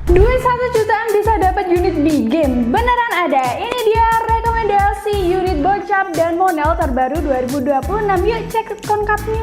Duit 1 jutaan bisa dapat unit big game, beneran ada. Ini dia rekomendasi unit Bocap dan Monel terbaru 2026. Yuk cek lengkapnya.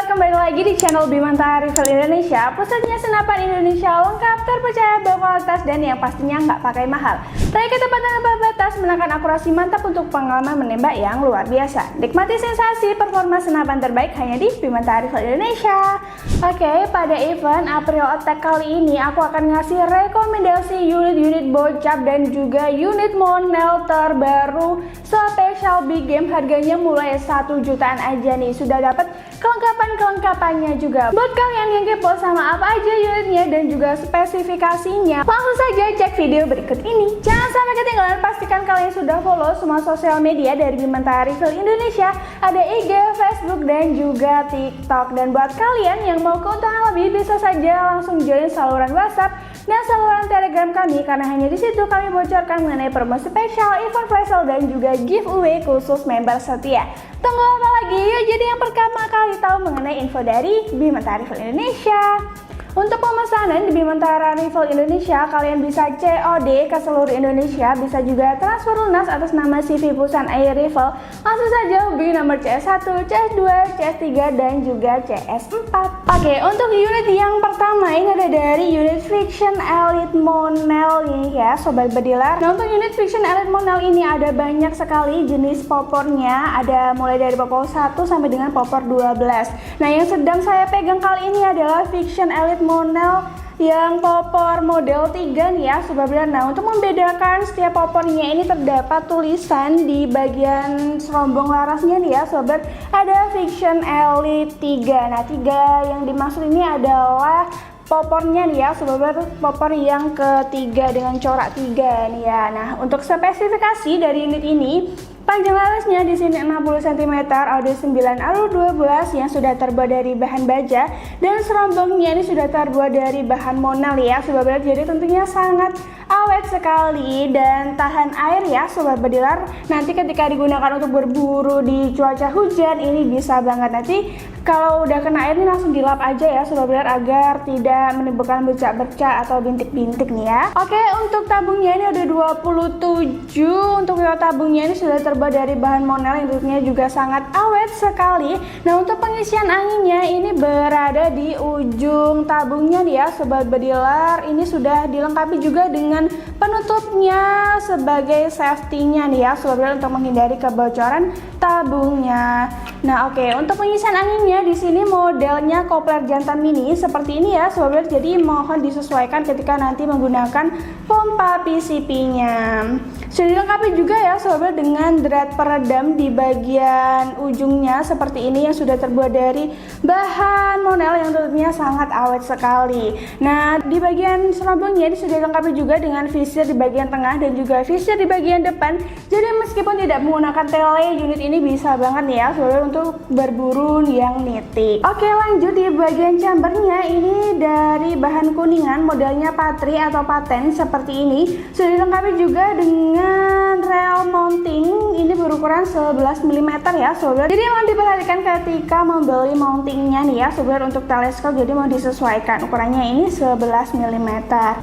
Kembali lagi di channel Bimantara Rifle Indonesia, pusatnya senapan Indonesia lengkap, terpercaya, berkualitas, dan yang pastinya nggak pakai mahal. Tanya kecepatan tanpa batas, menangkan akurasi mantap untuk pengalaman menembak yang luar biasa. Nikmati sensasi performa senapan terbaik hanya di Bimantara Rifle Indonesia. Oke, pada event April Attack kali ini aku akan ngasih rekomendasi unit-unit Bocap dan juga unit Monel terbaru spesial big game, harganya mulai 1 jutaan aja nih. Sudah dapat kelengkapannya juga. Buat kalian yang kepo sama apa aja unitnya dan juga spesifikasinya, langsung saja cek video berikut ini. Jangan sampai ketinggalan, pastikan kalian sudah follow semua sosial media dari Bimantara Rifle Indonesia. Ada IG, Facebook, dan juga TikTok. Dan buat kalian yang mau keuntungan lebih, bisa saja langsung join saluran WhatsApp dan saluran Telegram kami, karena hanya di situ kami bocorkan mengenai promo spesial, event flash sale, dan juga giveaway khusus member setia. Tunggu apa lagi? Yuk jadi yang pertama kali tahu mengenai info dari Bimantara Rifle Indonesia. Untuk pemesanan di Bimantara Rifle Indonesia, kalian bisa COD ke seluruh Indonesia, bisa juga transfer lunas atas nama CV Pusan Air Rifle. Langsung saja hubungi nomor CS1, CS2, CS3, dan juga CS4. Oke, untuk unit yang pertama ini ada dari unit Fiction Elite Monel ini ya, sobat bediler. Nah, untuk unit Fiction Elite Monel ini ada banyak sekali jenis popornya, ada mulai dari popor 1 sampai dengan popor 12. Nah, yang sedang saya pegang kali ini adalah Fiction Elite Monel yang popor model 3 nih ya, sobat bediler. Nah, untuk membedakan setiap popornya ini terdapat tulisan di bagian serombong larasnya nih ya, sobat. Ada Fiction Elite 3. Nah, 3 yang dimaksud ini adalah popornya nih ya, sobat, popor yang ketiga dengan corak 3 nih ya. Nah, untuk spesifikasi dari unit ini, panjang larasnya di sini 60 cm, audio 9 alur 12 yang sudah terbuat dari bahan baja, dan serombongnya ini sudah terbuat dari bahan Monel ya, sobat bediler. Jadi tentunya sangat awet sekali dan tahan air ya, sobat bediler. Nanti ketika digunakan untuk berburu di cuaca hujan ini bisa banget. Nanti kalau udah kena air ini langsung dilap aja ya, sobat bediler, agar tidak menimbulkan bercak-bercak atau bintik-bintik nih ya. Oke, untuk tabungnya ini ada 27. Untuk tabungnya ini sudah terbuat dari bahan Monel yang tentunya juga sangat awet sekali. Nah, untuk pengisian anginnya ini berada di ujung tabungnya nih ya, sobat bediler. Ini sudah dilengkapi juga dengan penutupnya sebagai safety-nya nih ya, sobat bediler, untuk menghindari kebocoran tabungnya. Nah, oke, untuk pengisian anginnya di sini modelnya kopler jantan mini seperti ini ya, sobat bediler. Jadi mohon disesuaikan ketika nanti menggunakan pompa PCP-nya. Sudah dilengkapi juga ya, sobat, dengan drat peredam di bagian ujungnya seperti ini yang sudah terbuat dari bahan Monel yang tentunya sangat awet sekali. Nah, di bagian serombongnya ini sudah dilengkapi juga dengan visir di bagian tengah dan juga visir di bagian depan. Jadi meskipun tidak menggunakan tele, unit ini bisa banget nih ya, sobat, untuk berburu yang nitik. Oke, lanjut di bagian chambernya ini dari bahan kuningan, modelnya patri atau paten seperti ini. Sudah dilengkapi juga dengan rail mounting, ini berukuran 11 mm ya, sobat. Jadi mau diperhatikan ketika membeli mountingnya nih ya, sobat, untuk teleskop. Jadi mau disesuaikan ukurannya ini 11 mm.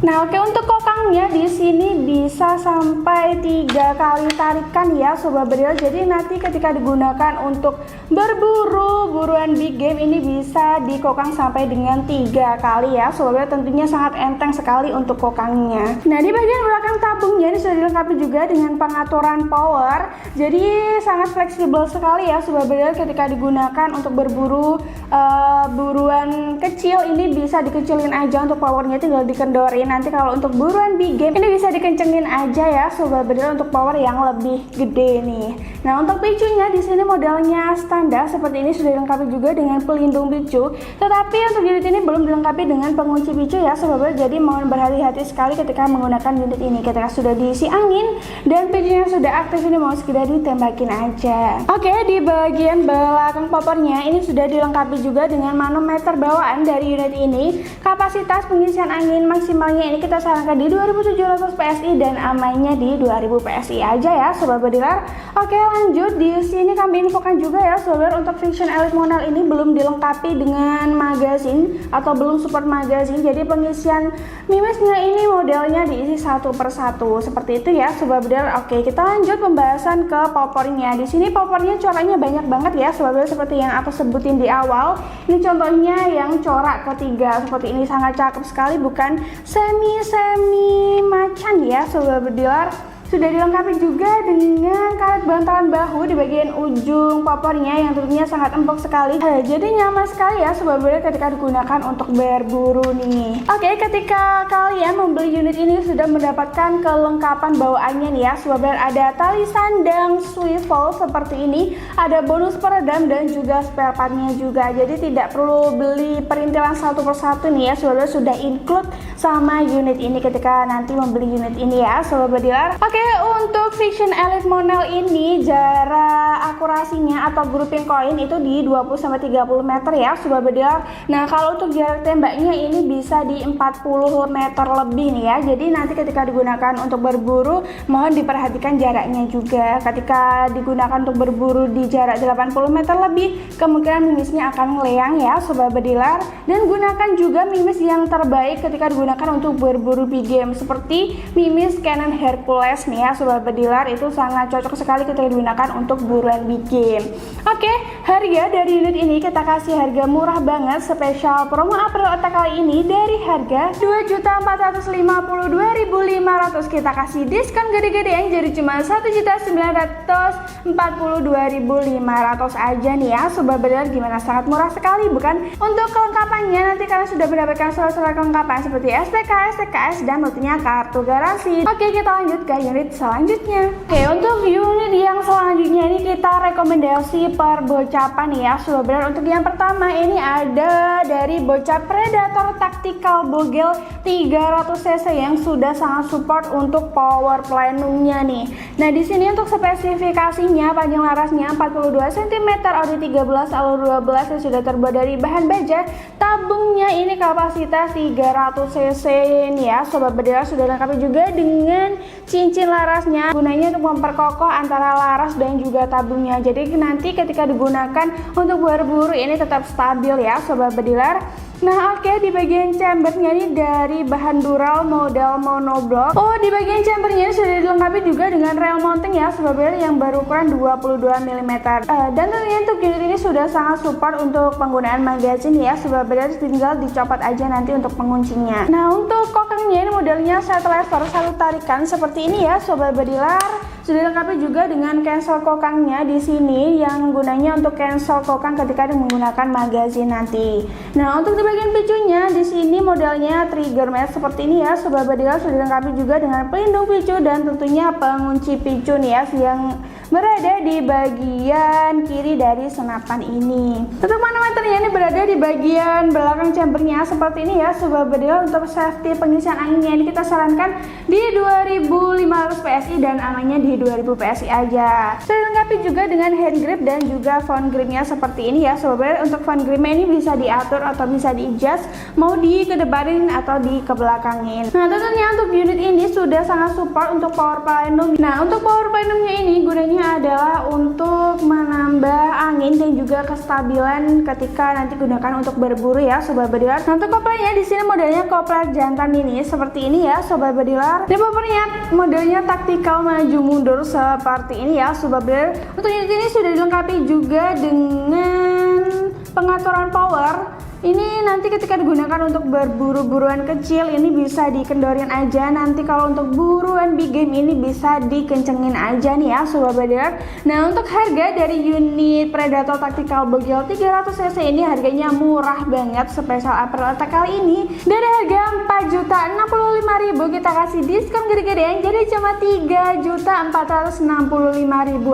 Nah, oke, untuk kokangnya di sini bisa sampai 3 kali tarikan ya, sobat bediler. Jadi nanti ketika digunakan untuk berburu buruan big game ini bisa dikokang sampai dengan 3 kali ya, sobat bediler. Tentunya sangat enteng sekali untuk kokangnya. Nah, di bagian belakang tabungnya ini sudah dilengkapi juga dengan pengaturan power. Jadi sangat fleksibel sekali ya, sobat bediler, ketika digunakan untuk berburu buruan kecil ini bisa dikecilin aja untuk powernya, tinggal dikendorin. Nanti kalau untuk buruan big game ini bisa dikencengin aja ya, sobat bediler, untuk power yang lebih gede nih. Nah, untuk picunya di sini modelnya standar seperti ini, sudah dilengkapi juga dengan pelindung picu. Tetapi untuk unit ini belum dilengkapi dengan pengunci picu ya, sobat bediler. Jadi mohon berhati-hati sekali ketika menggunakan unit ini. Ketika sudah diisi angin dan picunya sudah aktif ini, mau sekedar ditembakin aja. Oke, di bagian belakang popornya ini sudah dilengkapi juga dengan manometer bawaan dari unit ini. Kapasitas pengisian angin maksimalnya ini kita sarankan di 2700 PSI dan amannya di 2000 PSI aja ya sobat bediler. Oke, lanjut di sini kami infokan juga ya sobat, untuk Vision Elite Monel ini belum dilengkapi dengan magazin atau belum support magazin. Jadi pengisian mimisnya ini modelnya diisi satu persatu seperti itu ya sobat bediler. Oke, kita lanjut pembahasan ke popornya. Di sini popornya coraknya banyak banget ya sobat bediler, seperti yang aku sebutin di awal. Ini contohnya yang corak ketiga seperti ini, sangat cakep sekali, bukan semi macan ya sobat bediler. Sudah dilengkapi juga dengan karet bantalan bahu di bagian ujung popornya yang tentunya sangat empuk sekali. Jadi nyaman sekali ya sobat bediler ketika digunakan untuk berburu nih. Oke, ketika kalian membeli unit ini sudah mendapatkan kelengkapan bawaannya nih ya sobat bediler. Ada tali sandang swivel seperti ini, ada bonus peredam dan juga spare partnya juga. Jadi tidak perlu beli perintilan satu persatu nih ya sobat bediler, sudah include sama unit ini ketika nanti membeli unit ini ya sobat bediler. Oke, untuk Vision Elite Monel ini jarak akurasinya atau grouping koin itu di 20-30 meter ya sobat bediler. Nah, kalau untuk jarak tembaknya ini bisa di 40 meter lebih nih ya. Jadi nanti ketika digunakan untuk berburu mohon diperhatikan jaraknya juga. Ketika digunakan untuk berburu di jarak 80 meter lebih, kemungkinan mimisnya akan ngeleang ya sobat bediler. Dan gunakan juga mimis yang terbaik ketika digunakan untuk berburu big game seperti mimis Canon Hercules nih ya sobat bediler, itu sangat cocok sekali ketika digunakan untuk buruan big game. Oke, harga dari unit ini kita kasih harga murah banget, spesial promo April Otak kali ini dari harga 2.452.500 kita kasih diskon gede-gedean jadi cuma 1.942.500 aja nih ya sobat bediler. Gimana, sangat murah sekali bukan? Untuk kelengkapannya nanti kalian sudah mendapatkan surat-surat kelengkapan seperti STK, STKS dan tentunya kartu garansi. Oke, kita lanjut ke unit selanjutnya. Oke, untuk unit yang selanjutnya ini kita rekomendasi per bocapan ya sobat bediler. Untuk yang pertama ini ada dari bocap Predator Tactical Bogel 300 cc yang sudah sangat support untuk power plenumnya nih. Nah, di sini untuk spesifikasinya panjang larasnya 42 cm, Audi 13, alur 12 yang sudah terbuat dari bahan baja. Tabungnya ini kapasitas 300 cc nih ya sobat bediler, sudah lengkap juga dengan cincin larasnya, gunanya untuk memperkokoh antara laras dan juga tabungnya. Jadi nanti ketika digunakan untuk berburu ini tetap stabil ya sobat bediler. Nah, oke, di bagian chambernya ini dari bahan dural model monoblock. Oh, di bagian chambernya ini sudah dilengkapi juga dengan rail mounting ya sobat bediler yang berukuran 22 mm. Dan tentunya untuk unit ini sudah sangat support untuk penggunaan magazin ya sobat bediler, tinggal dicopot aja nanti untuk penguncinya. Nah, untuk kokangnya ini modelnya set lever satu tarikan seperti ini ya sobat bediler. Sudah dilengkapi juga dengan cancel kokangnya di sini yang gunanya untuk cancel kokang ketika menggunakan magazin nanti. Nah, untuk di bagian picunya di sini modelnya trigger mat seperti ini ya sobat bediler, sudah dilengkapi juga dengan pelindung picu dan tentunya pengunci picu nih ya yang berada di bagian kiri dari senapan ini. Untuk manometernya ini berada di bagian belakang chambernya seperti ini ya sobat bediler. Untuk safety pengisian anginnya ini kita sarankan di 2500 PSI dan amannya di 2000 PSI aja. Sudah dilengkapi juga dengan hand grip dan juga phone gripnya seperti ini ya sobat bediler. Untuk phone gripnya ini bisa diatur atau bisa di-adjust mau dikedepanin atau dikebelakangin. Nah, tentunya untuk unit ini sudah sangat support untuk power plenum. Nah, untuk power plenumnya ini gunanya adalah untuk menambah angin dan juga kestabilan ketika nanti gunakan untuk berburu ya sobat bediler. Nah, untuk koplernya di sini modelnya kopler jantan ini seperti ini ya sobat bediler. Dan powernya modelnya taktikal maju mundur seperti ini ya sobat bediler. Untuk unit ini sudah dilengkapi juga dengan pengaturan power. Ini nanti ketika digunakan untuk berburu-buruan kecil ini bisa dikendorin aja. Nanti kalau untuk buruan big game ini bisa dikencengin aja nih ya sobat bediler. Nah, untuk harga dari unit Predator Tactical Bogel 300 cc ini harganya murah banget, spesial April Otak kali ini dari harga 4.065.000 kita kita kasih diskon gede-gedean jadi cuma 3.465.000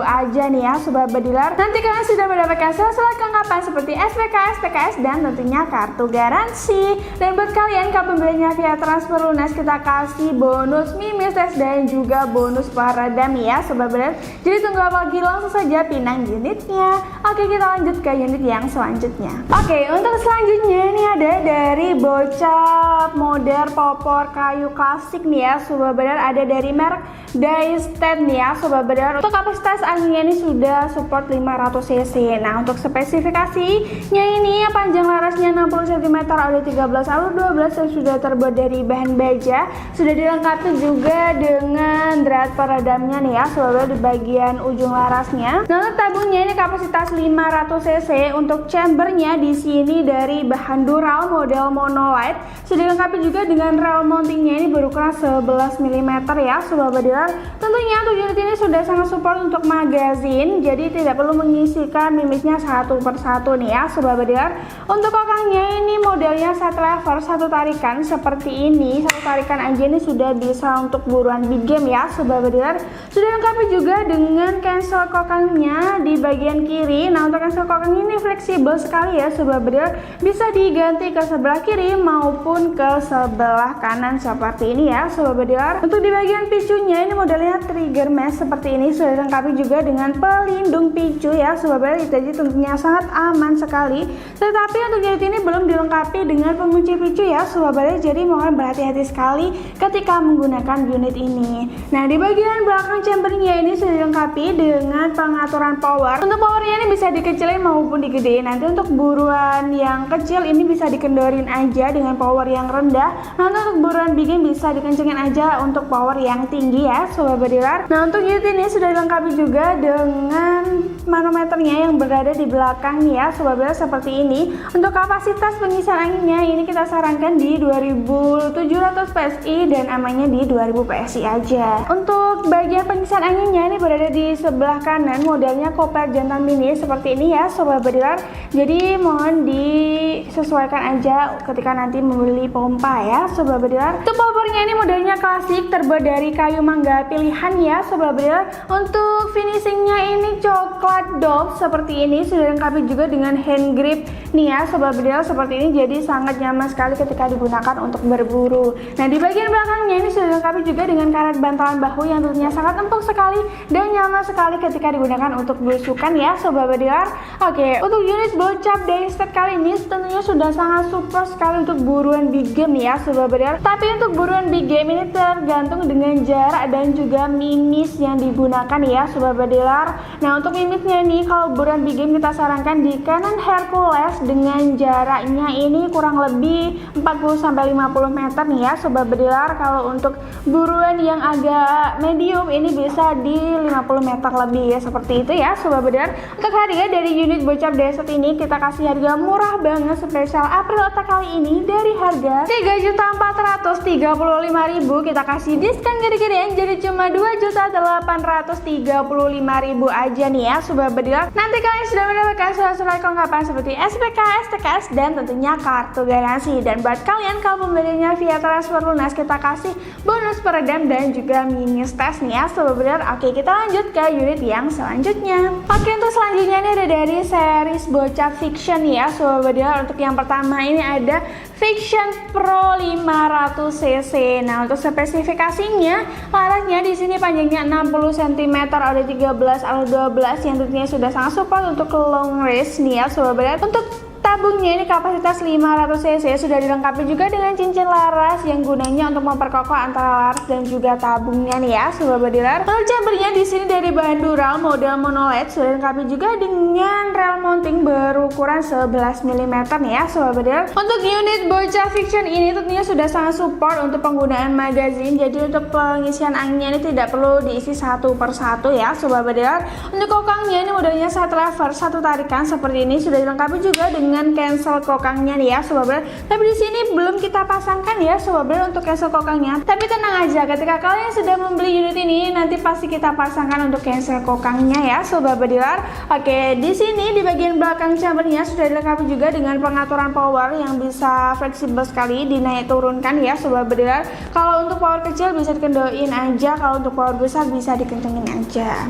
aja nih ya sobat bediler. Nanti kalian sudah mendapatkan syarat kelengkapan seperti SPK, STKS dan tentunya kartu garansi. Dan buat kalian kalau pembeliannya via transfer lunas kita kasih bonus mimis tes dan juga bonus peredam ya sobat bediler. Jadi tunggu apa lagi, langsung saja pinang unitnya. Oke, kita lanjut ke unit yang selanjutnya. Oke, untuk selanjutnya ini ada dari Bocap model popor kayu klasik nih ya sobat bediler, ada dari merek Daystat nih ya sobat bediler. Untuk kapasitas anginnya ini sudah support 500 cc. Nah, untuk spesifikasinya ini panjang larasnya 60 cm, ada 13 alur 12 yang sudah terbuat dari bahan baja. Sudah dilengkapi juga dengan drat peredamnya nih ya sobat bediler di bagian ujung larasnya. Nah, untuk tabungnya ini kapasitas 500 cc. Untuk chambernya di sini dari bahan dural model monolight. Sudah dilengkapi juga dengan rail mountingnya ini berukuran 11 mm ya sobat bediler. Tentunya untuk unit ini sudah sangat support untuk magazin, jadi tidak perlu mengisikan mimisnya satu persatu nih ya sobat bediler. Untuk kokangnya ini modelnya set lever, satu tarikan seperti ini. Satu tarikan aja ini sudah bisa untuk buruan big game ya sobat bediler. Sudah dilengkapi juga dengan cancel kokangnya di bagian kiri. Nah, untuk cancel kokang ini fleksibel sekali ya sobat bediler, bisa diganti ke sebelah kiri maupun ke sebelah kanan seperti ini ya sobat bediler. Untuk di bagian picunya ini modelnya trigger mesh seperti ini, sudah dilengkapi juga dengan pelindung picu ya sobat bediler, jadi tentunya sangat aman sekali. Tetapi untuk unit ini belum dilengkapi dengan pengunci picu ya sobat bediler, jadi mohon berhati-hati sekali ketika menggunakan unit ini. Nah, di bagian belakang chambernya ini sudah dilengkapi dengan pengaturan power. Untuk powernya ini bisa dikecilin maupun digedein. Nanti untuk buruan yang kecil ini bisa dikendorin aja dengan power yang rendah. Nah, untuk buruan big game bisa dikencengin aja untuk power yang tinggi ya sobat bediler. Nah, untuk unit ini sudah dilengkapi juga dengan manometernya yang berada di belakang nih ya sobat bediler seperti ini. Untuk kapasitas pengisian anginnya ini kita sarankan di 2700 PSI dan amannya di 2000 PSI aja. Untuk bagian pengisian anginnya ini berada di sebelah kanan, modelnya kopler jantan mini seperti ini ya sobat bediler. Jadi mohon disesuaikan aja ketika nanti membeli pompa ya sobat bediler. Untuk powernya ini modelnya klasik, terbuat dari kayu mangga pilihan ya sobat bediler. Untuk finishingnya ini coklat doff seperti ini, sudah dilengkapi juga dengan hand grip nih ya sobat bediler seperti ini, jadi sangat nyaman sekali ketika digunakan untuk berburu. Nah, di bagian belakangnya ini sudah dilengkapi juga dengan karet bantalan bahu yang tentunya sangat empuk sekali dan nyaman sekali ketika digunakan untuk belusukan ya sobat bediler. Oke, untuk unit Bocap Daystat kali ini tentunya sudah sangat support sekali untuk buruan big game ya sobat bediler. Tapi untuk buruan big game ini tergantung dengan jarak dan juga mimis yang digunakan ya sobat bediler. Nah, untuk mimisnya ini kalau buruan big game kita sarankan di Canon Hercules dengan jaraknya ini kurang lebih 40-50 meter nih ya sobat bediler. Kalau untuk buruan yang agak medium ini bisa di 50 meter lebih ya, seperti itu ya sobat bediler. Untuk harga dari unit Bocap Daystat ini kita kasih harga murah banget spesial April Otak kali ini dari harga 3.435.000 kita kasih diskon gede-gedean jadi cuma 2.835.000 aja nih ya sobat bediler. Nanti kalian sudah mendapatkan surat-surat kelengkapan seperti SPK, STKS dan tentunya kartu garansi. Dan buat kalian kalau pembeliannya via transfer lunas kita kasih bonus peredam dan juga mimis tes nih ya sobat bediler. Oke, kita lanjut ke unit yang selanjutnya. Oke, untuk selanjutnya ini ada dari series Bocap Fiction ya sobat bediler. Untuk yang pertama ini ada Fiction Pro 500 cc. Nah, untuk spesifikasinya larasnya di sini panjangnya 60 cm, ada 13 alur 12 yang tentunya sudah sangat support untuk long race nih ya sobat bediler. Untuk tabungnya ini kapasitas 500 cc, sudah dilengkapi juga dengan cincin laras yang gunanya untuk memperkokoh antara laras dan juga tabungnya nih ya sobat bediler. Untuk chambernya di sini dari bahan dural model monolight, sudah dilengkapi juga dengan rail mounting berukuran 11 mm nih ya sobat bediler. Untuk unit Bocap Fiction ini tentunya sudah sangat support untuk penggunaan magazin, jadi untuk pengisian anginnya ini tidak perlu diisi satu persatu ya sobat bediler. Untuk kokangnya ini modelnya set lever, satu tarikan seperti ini, sudah dilengkapi juga dengan dengan cancel kokangnya nih ya sobat bedil. Tapi di sini belum kita pasangkan ya sobat bedil untuk cancel kokangnya. Tapi tenang aja, ketika kalian sudah membeli unit ini nanti pasti kita pasangkan untuk cancel kokangnya ya sobat bediler. Oke, di sini di bagian belakang chambernya sudah dilengkapi juga dengan pengaturan power yang bisa fleksibel sekali dinaik turunkan ya sobat bediler. Kalau untuk power kecil bisa dikendoin aja, kalau untuk power besar bisa dikencengin aja.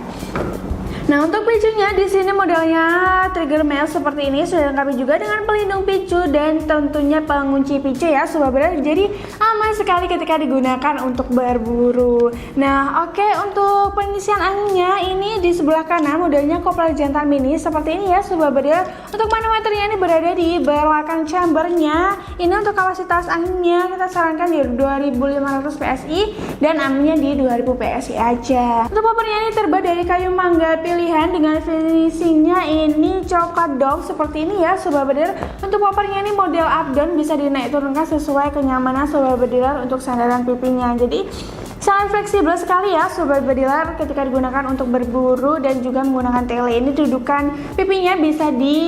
Nah, untuk picunya di sini modelnya trigger mesh seperti ini, sudah dilengkapi juga dengan pelindung picu dan tentunya pengunci picu ya sobat bedil. Jadi aman sekali ketika digunakan untuk berburu. Nah, oke, untuk pengisian anginnya ini di sebelah kanan modelnya kopler jantan mini seperti ini ya sobat bedil. Untuk manometernya ini berada di belakang chambernya. Ini untuk kapasitas anginnya kita sarankan di 2500 PSI dan aminnya di 2000 PSI aja. Untuk poppernya ini terbuat dari kayu mangga pilihan dengan finishingnya ini coklat down seperti ini ya sobat bediler. Untuk poppernya ini model up down, bisa dinaik turunkan sesuai kenyamanan sobat bediler untuk sandaran pipinya. Jadi sangat fleksibel sekali ya sobat bediler ketika digunakan untuk berburu dan juga menggunakan tele. Ini dudukan pipinya bisa di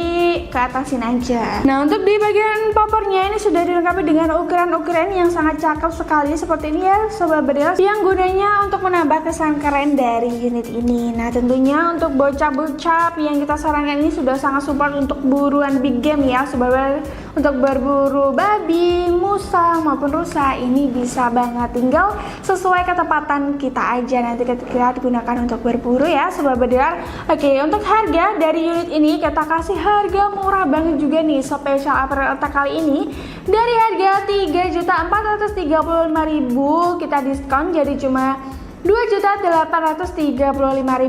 ke atasin aja. Nah, untuk di bagian poppernya ini sudah dilengkapi dengan ukuran-ukuran yang sangat cakep sekali seperti ini ya sobat bediler, yang gunanya untuk menambah kesan keren dari unit ini. Nah, tentunya untuk bocah-bocah yang kita sarankan ini sudah sangat support untuk buruan big game ya sobat bediler. Untuk berburu babi, musa maupun rusa ini bisa banget, tinggal sesuai ketepatan kita aja nanti ketika digunakan untuk berburu ya sobat bediler. Oke, untuk harga dari unit ini kita kasih harga murah banget juga nih, spesial April Attack kali ini dari harga 3.435.000 kita diskon jadi cuma 2.835.000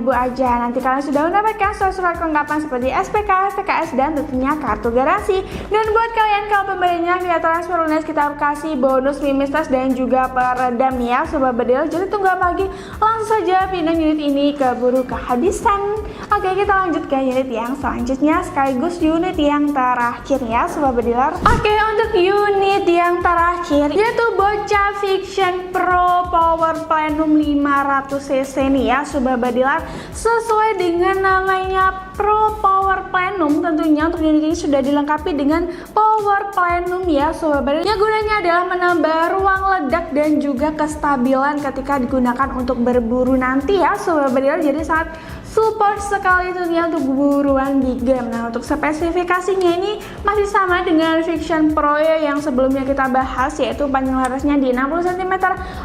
aja. Nanti kalian sudah mendapatkan surat kelengkapan seperti SPK, STKS dan tentunya kartu garansi. Dan buat kalian kalau pembelinya via transfer lunas kita kasih bonus limitas dan juga peredam ya sobat bedil. Jadi tunggu apa lagi, langsung saja pindah unit ini keburu kehabisan. Oke, kita lanjut ke unit yang selanjutnya sekaligus unit yang terakhir ya sobat bediler. Oke, untuk unit yang terakhir yaitu Bocah Fiction Pro Power Plenum 500cc nih ya sobat bediler. Sesuai dengan namanya Pro Power Plenum, tentunya untuk unit ini sudah dilengkapi dengan Power Plenum ya sobat bediler. Yang gunanya adalah menambah ruang ledak dan juga kestabilan ketika digunakan untuk berburu nanti ya sobat bediler. Jadi sangat support sekali tentunya untuk buruan big game. Nah, untuk spesifikasinya ini masih sama dengan Fiction Pro yang sebelumnya kita bahas, yaitu panjang larasnya di 60 cm,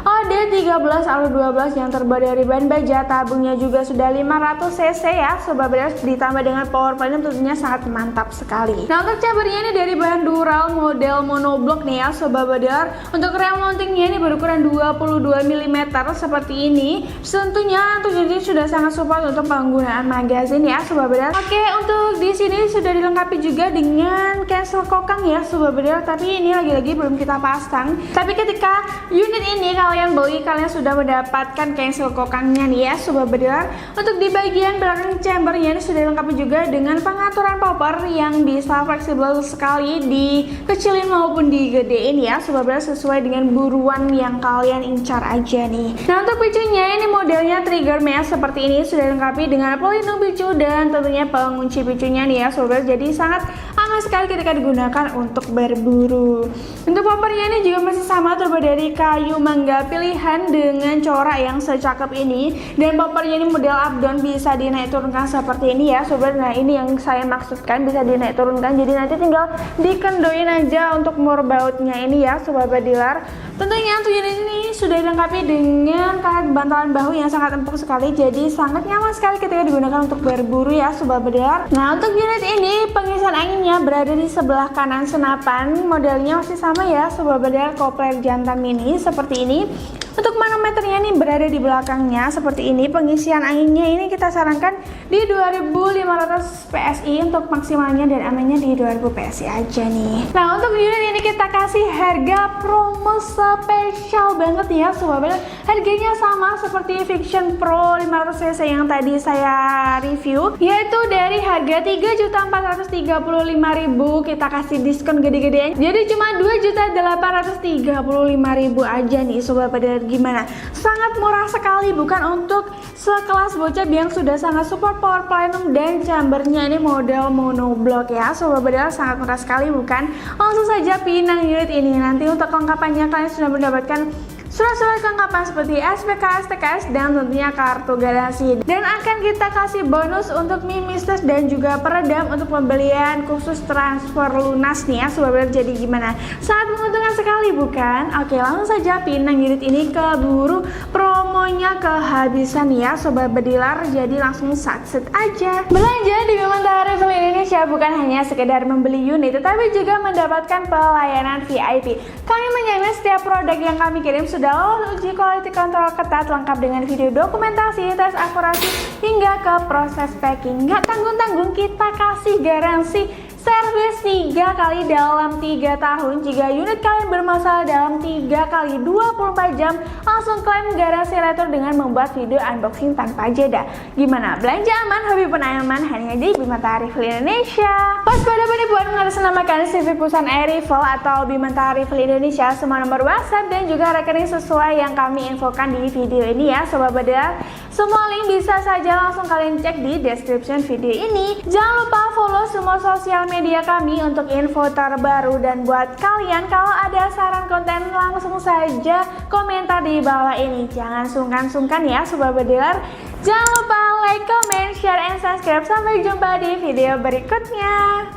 OD 13 Alu 12 yang terbuat dari bahan baja, tabungnya juga sudah 500 cc ya sobat bediler, ditambah dengan power plenum tentunya sangat mantap sekali. Nah, untuk chambernya ini dari bahan dural model monoblock nih ya sobat bediler. Untuk rem mountingnya ini berukuran 22 mm seperti ini. Tentunya untuk ini sudah sangat support untuk penggunaan magazin ya sobat bediler. Oke, untuk di sini sudah dilengkapi juga dengan cancel kokang ya sobat bediler, tapi ini lagi-lagi belum kita pasang. Tapi ketika unit ini kalian beli, kalian sudah mendapatkan cancel kokangnya nih ya sobat bediler. Untuk di bagian belakang chambernya ini sudah dilengkapi juga dengan pengaturan popper yang bisa fleksibel sekali, dikecilin maupun digedein ya sobat bediler sesuai dengan buruan yang kalian incar aja nih. Nah, untuk picunya ini modelnya trigger mesh seperti ini, sudah dilengkapi dengan pelindung picu dan tentunya pengunci picunya nih ya sobat. Jadi sangat aman sekali ketika digunakan untuk berburu. Untuk poppernya ini juga masih sama, terbuat dari kayu mangga pilihan dengan corak yang secakep ini, dan poppernya ini model up down, bisa dinaik turunkan seperti ini ya sobat. Nah, ini yang saya maksudkan bisa dinaik turunkan, jadi nanti tinggal dikendoin aja untuk murbautnya ini ya sobat bediler. Tentunya untuk unit ini sudah dilengkapi dengan karet bantalan bahu yang sangat empuk sekali, jadi sangat nyaman sekali ketika digunakan untuk berburu ya sobat bediler. Nah, untuk unit ini pengisian anginnya berada di sebelah kanan senapan, modelnya masih sama ya sobat bediler, kopler jantan mini seperti ini. Untuk manometernya ini berada di belakangnya seperti ini. Pengisian anginnya ini kita sarankan di 2500 PSI untuk maksimalnya, dan aminnya di 2000 PSI aja nih. Nah, untuk unit ini kita kasih harga promo spesial banget ya sobat bediler. Harganya sama seperti Fiction Pro 500cc yang tadi saya review, yaitu dari harga 3.435.000 kita kasih diskon gede-gedean, jadi cuma 2.835.000 aja nih sobat bediler. Gimana? Sangat murah sekali bukan, untuk sekelas bocah yang sudah sangat support power plenum dan chambernya ini model monoblock ya. Sobat Bedil, sangat murah sekali bukan? Langsung saja pinang unit ini. Nanti untuk kelengkapannya kalian sudah mendapatkan surat-surat kelengkapan seperti SPK, STKS, dan tentunya kartu garansi. Dan akan kita kasih bonus untuk mimistes dan juga peredam untuk pembelian khusus transfer lunas nih ya Sobat Bedil. Jadi gimana? Sangat menguntungkan sekali bukan? Oke, langsung saja pinang unit ini keburu promonya kehabisan ya Sobat Bediler. Jadi langsung satset aja. Belanja di Bimantara Travel Indonesia bukan hanya sekedar membeli unit, tetapi juga mendapatkan pelayanan VIP. Kami menjamin setiap produk yang kami kirim sudah lolos uji quality control ketat, lengkap dengan video dokumentasi, tes akurasi, hingga ke proses packing. Nggak tanggung-tanggung, kita kasih garansi servis 3 kali dalam 3 tahun. Jika unit kalian bermasalah dalam 3 kali 24 jam, langsung klaim garansi retur dengan membuat video unboxing tanpa jeda. Gimana? Belanja aman, hobi pun aman, hanya di Bimantara Travel Indonesia. Waspada penipuan mengatasnamakan CV perusahaan Airrival atau Bimantara Travel Indonesia. Semua nomor WhatsApp dan juga rekening sesuai yang kami infokan di video ini ya Sobat Bedil. Semua link bisa saja langsung kalian cek di description video ini. Jangan lupa follow semua sosial media kami untuk info terbaru. Dan buat kalian kalau ada saran konten, langsung saja komentar di bawah ini. Jangan sungkan-sungkan ya Sobat Bediler. Jangan lupa like, comment, share, and subscribe. Sampai jumpa di video berikutnya.